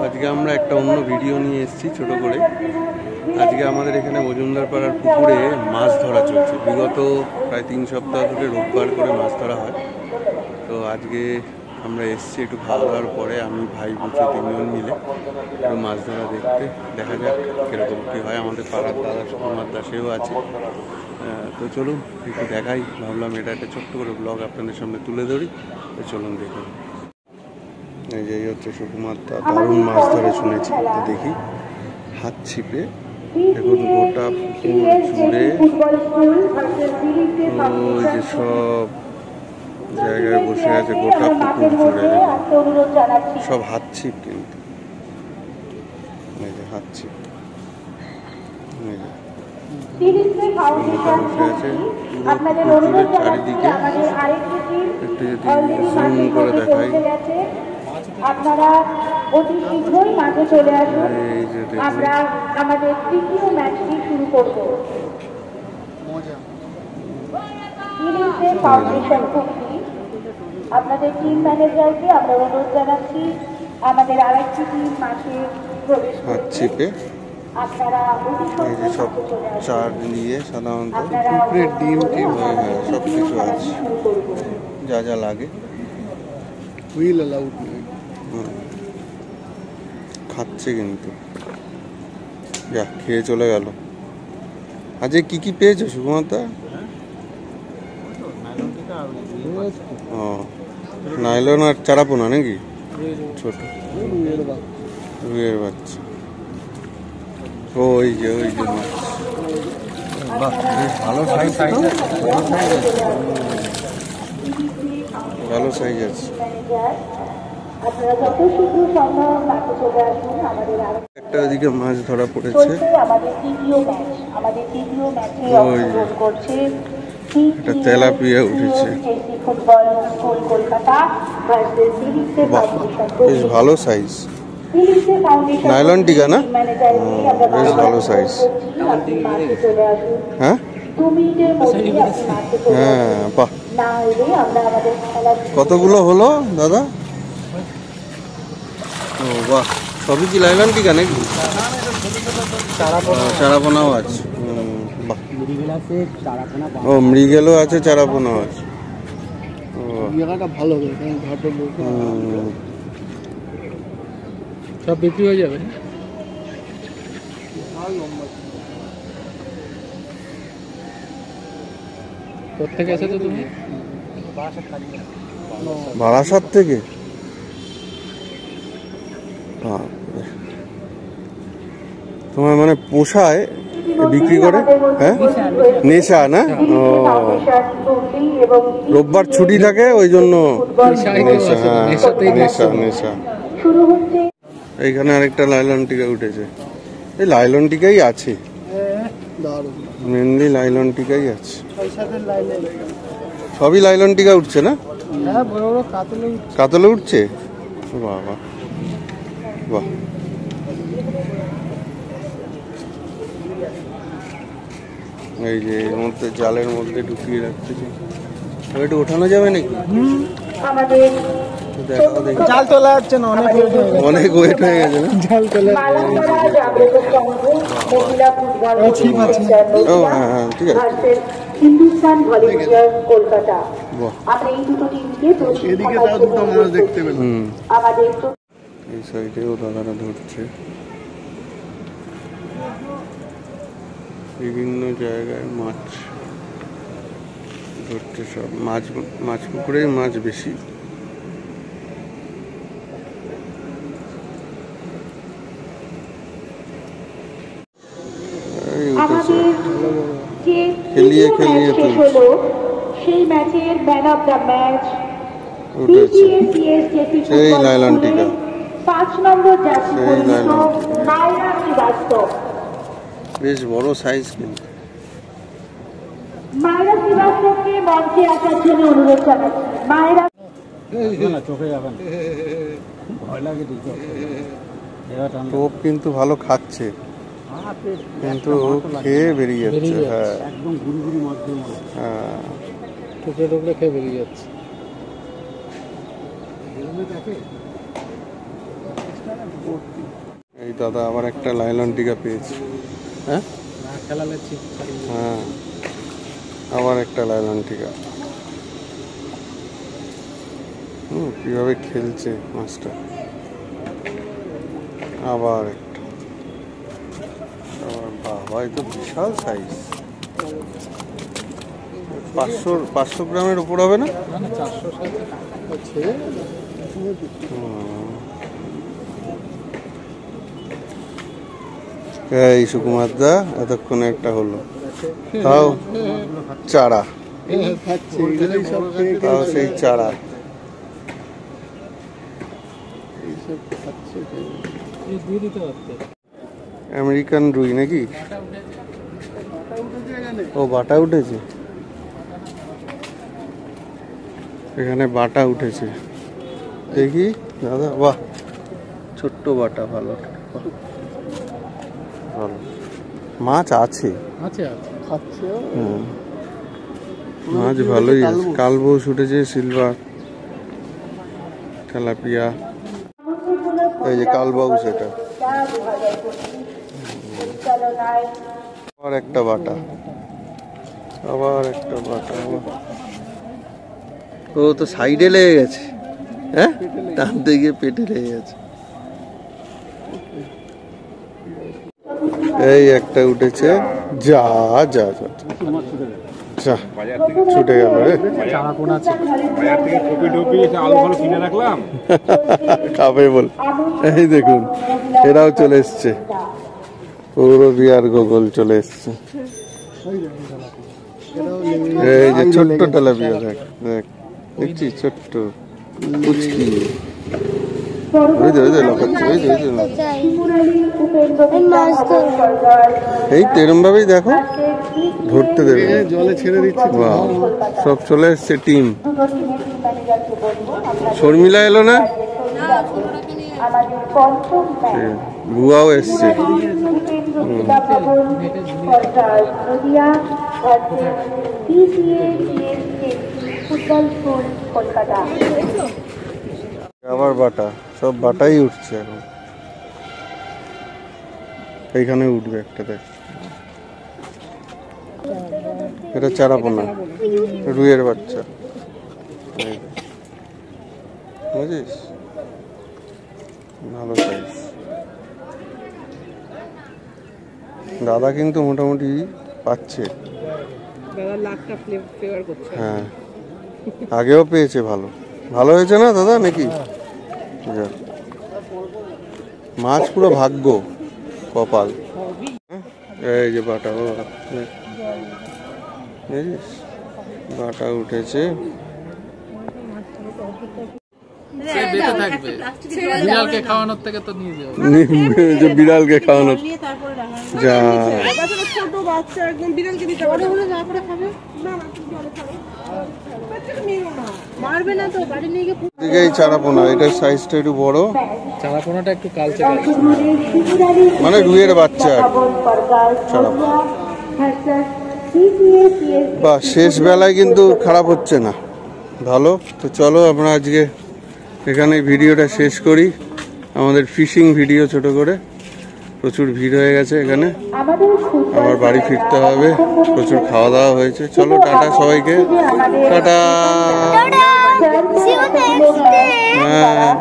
আজকে আমরা একটা অন্য ভিডিও নিয়ে এসেছি ছোট করে। আজকে আমাদের এখানে মজুমদার পাড়ার পুকুরে মাছ ধরা চলছে। বিগত প্রায় 3 সপ্তাহ ধরে রোববার করে মাছ ধরা হয়। তো আজকে আমরা এসেছি একটু খাওয়া দাওয়ার পরে, আমি ভাই বুঝে 3 জন মিলে একটু মাছ ধরা দেখতে। দেখা যাক কীরকম কী হয়। আমাদের পাড়ার দাদা সুকুমার দাসেও আছে। তো চলুন একটু দেখাই, ভাবলাম এটা একটা ছোট্ট করে ব্লগ আপনাদের সামনে তুলে ধরি। তো চলুন দেখুন। এই যে হচ্ছে সুকুমার দা, দারুণ মাছ ধরে শুনেছি। তো দেখি হাত ছিপে, দেখুন গোটা পুকুর জুড়ে ওই যে সব জায়গায় বসে আছে, গোটা পুকুর জুড়ে সব হাত ছিপ। কিন্তু এই যে হাত ছিপ, বসে আছে পুরো পুকুর জুড়ে চারিদিকে। একটু যদি জুম করে দেখাই, আপনারা অতি শীঘ্রই মাঠে চলে আসুন। আমরা আমাদের তৃতীয় ম্যাচটি শুরু করব। ফাউন্ডেশন কমিটি, আপনাদের টিম ম্যানেজারকে আমরা অনুরোধ জানাচ্ছি আমাদের আরেকটি টিম মাঠে প্রবেশ করছে। আপনারা এই যে সব চার দিয়ে সাধারণত ডিম টিম সব কিছু আছে, যা যা লাগে। হুইল অ্যালাউড নেই, খাচ্ছে কিন্তু। যা খেয়ে চলে গেল। আজকে কি কি পেয়েছো সুকুমারদা? ও নাইলন আর চারাপোনা নাকি? ছোট রুইয়ের বাচ্চা। ওই যে মাছ, বাহ বেশ ভালো সাইজ, ভালো সাইজ আছে। একটা ওদিকে মাছ ধরা পড়েছে। একটা তেলাপিয়া উঠেছে, বেশ ভালো সাইজ। নাইলন টিকা না? বেশ ভালো সাইজ। হ্যাঁ হ্যাঁ, বাহ। কতগুলো হলো দাদা? ও বাহ, সবই কি নাইলন টিকা নাকি? চারাপোনাও আছে। বাহ, ও মৃগেলও আছে, চারাপোনাও আছে। ভালো, সব বিক্রি হয়ে যাবে। কোথেকে এসেছো তুমি? বারাসাত থেকে। তোমার মানে পোষায় বিক্রি করে? হ্যাঁ, নেশা না? ও, রোববার ছুটি থাকে ওই জন্য নেশা। হ্যাঁ, নেশা নেশা। এইখানে আরেকটা লাইলন টিকা উঠেছে। এই লাইলন টিকাই আছে, মেনলি লাইলন টিকাই আছে। সবই লাইলন টিকা উঠছে না? কাতলে উঠছে। বাবা বাহ, এই যে এর মধ্যে জালের মধ্যে ঢুকিয়ে রাখছে। একটু ওঠানো যাবে নাকি? জাল তোলা যাচ্ছে না, অনেক ওয়েট হয়ে গেছে না জাল তোলা। ঠিক আছে, ও হ্যাঁ হ্যাঁ ঠিক আছে। হিন্দুস্তান ভলেন্টিয়ার কলকাতা, আমরা এই দুটো টিমকে এদিকে দাও, দুটো মাছ দেখতে পেলাম। আমাদের এই সাইডেও দাদারা ধরছে, বিভিন্ন জায়গায় মাছ ধরছে। সব মাছ পুকুরে মাছ বেশি। খেলিয়ে খেলিয়ে সেই ম্যাচের ম্যান অফ দ্য ম্যাচ সেই লাইলন টিকা, 5 নম্বর জার্সি মায়রা শ্রীবাস্তব। বেশ বড় সাইজ কিন্তু। মায়রা শ্রীবাস্তবকে মঞ্চে আসার জন্য অনুরোধ জানাচ্ছি। মায়রা চোখে যাবেন, ভয় লাগে। টোপ কিন্তু ভালো খাচ্ছে, কিন্তু খেয়ে বেরিয়ে যাচ্ছে। হ্যাঁ, একদম গুড়ি গুড়ি মাধ্যমে। হ্যাঁ, টোপে টোপে খেয়ে বেরিয়ে যাচ্ছে। এই দাদা আবার একটা লাইলন টিকা পেয়েছে। হ্যাঁ হ্যাঁ, আবার একটা লাইলন টিকা। কিভাবে খেলছে মাছটা। আবার একটা, আবার বাবা, এই তো বিশাল সাইজ। 500 গ্রামের উপর হবে না? এই সুকুমার দা, এতক্ষণে একটা হলো, তাও চারা, তাও সেই চারা। আমেরিকান রুই নাকি? ও বাটা উঠেছে এখানে, বাটা উঠেছে দেখি দাদা। বাহ, ছোট্ট বাটা, ভালো ভালো মাছ আছে, মাছ ভালোই আছে। কালবোস উঠেছে, সিলভার, তেলাপিয়া, এই যে কালবাউস, এটা আবার একটা বাটা, আবার একটা বাটা। ও তো সাইডে লেগে গেছে, হ্যাঁ, টানতে গিয়ে পেটে লেগে গেছে। এই একটা উঠেছে, যা যা যা যা, ছুটে গেল রে। খাবে বল, এই দেখুন এরাও চলে এসছে, পুরো বিয়ার গোগল চলে এসছে। এই যে ছোট্ট তেলাপিয়া, দেখ দেখ, দেখছি ছোট্ট কুচকি, ওই যে লাফাচ্ছে, ওই যে এই তো এরম ভাবেই দেখো, ধরতে দেবে, জলে ছেড়ে দিচ্ছে। সব চলে এসছে টিম। শর্মিলা এলো না, বুয়াও এসছে। আবার বাটা, সব বাটাই উঠছে এখন। এইখানে উঠবে একটা, দেখ, এটা চারাপোনা, রুইয়ের বাচ্চা, বুঝিস, ভালো সাইজ। দাদা কিন্তু মোটামুটি পাচ্ছে, হ্যাঁ, আগেও পেয়েছে, ভালো ভালো হয়েছে না দাদা নাকি? মাছ পুরো ভাগ্য, কপাল। এই যে বাটা, বাটা উঠেছে। বিড়ালকে খাওয়ানোর থেকে তো নিয়ে যাও, বিড়ালকে খাওয়ানোর, যা ছোট বাচ্চা একদম, বিড়ালকে দিতে পারে হলে যা করে খাবে না, মারবে না তো, বাড়ি নিয়ে গিয়ে। এই চারাপোনা, এটার সাইজটা একটু বড়, চারাপোনাটা একটু কালচে, মানে রুইয়ের বাচ্চা চারাপোনা। বা শেষ বেলায় কিন্তু খারাপ হচ্ছে না, ভালো। তো চলো আমরা আজকে এখানে ভিডিওটা শেষ করি, আমাদের ফিশিং ভিডিও ছোট করে। প্রচুর ভিড় হয়ে গেছে এখানে, আবার বাড়ি ফিরতে হবে, প্রচুর খাওয়া দাওয়া হয়েছে। চলো টাটা সবাইকে, টাটা। হ্যাঁ।